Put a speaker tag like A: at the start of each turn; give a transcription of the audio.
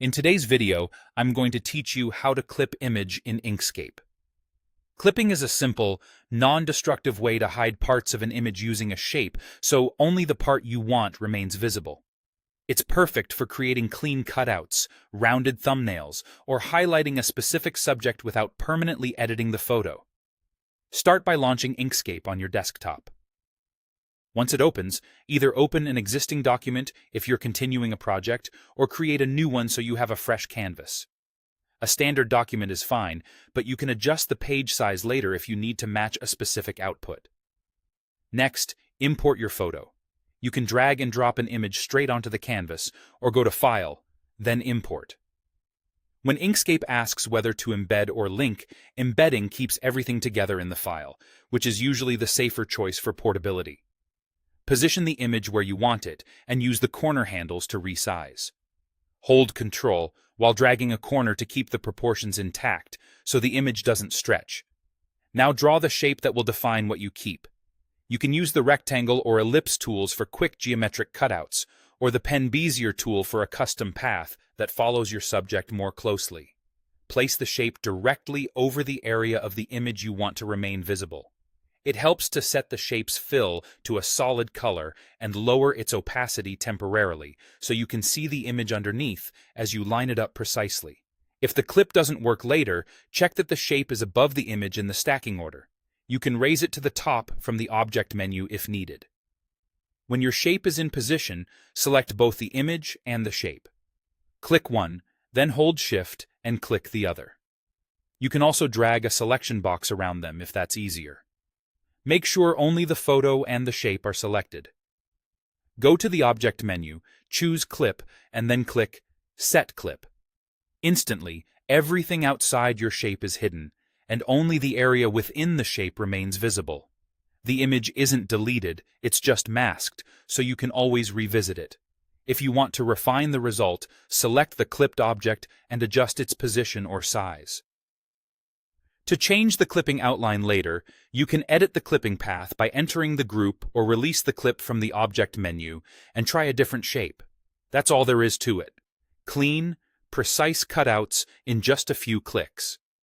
A: In today's video, I'm going to teach you how to clip image in Inkscape. Clipping is a simple, non-destructive way to hide parts of an image using a shape, so only the part you want remains visible. It's perfect for creating clean cutouts, rounded thumbnails, or highlighting a specific subject without permanently editing the photo. Start by launching Inkscape on your desktop. Once it opens, either open an existing document if you're continuing a project, or create a new one so you have a fresh canvas. A standard document is fine, but you can adjust the page size later if you need to match a specific output. Next, import your photo. You can drag and drop an image straight onto the canvas, or go to File, then Import. When Inkscape asks whether to embed or link, embedding keeps everything together in the file, which is usually the safer choice for portability. Position the image where you want it, and use the corner handles to resize. Hold Ctrl while dragging a corner to keep the proportions intact, so the image doesn't stretch. Now draw the shape that will define what you keep. You can use the rectangle or ellipse tools for quick geometric cutouts, or the pen Bezier tool for a custom path that follows your subject more closely. Place the shape directly over the area of the image you want to remain visible. It helps to set the shape's fill to a solid color and lower its opacity temporarily, so you can see the image underneath as you line it up precisely. If the clip doesn't work later, check that the shape is above the image in the stacking order. You can raise it to the top from the Object menu if needed. When your shape is in position, select both the image and the shape. Click one, then hold Shift and click the other. You can also drag a selection box around them if that's easier. Make sure only the photo and the shape are selected. Go to the Object menu, choose Clip, and then click Set Clip. Instantly, everything outside your shape is hidden, and only the area within the shape remains visible. The image isn't deleted, it's just masked, so you can always revisit it. If you want to refine the result, select the clipped object and adjust its position or size. To change the clipping outline later, you can edit the clipping path by entering the group or release the clip from the Object menu and try a different shape. That's all there is to it. Clean, precise cutouts in just a few clicks.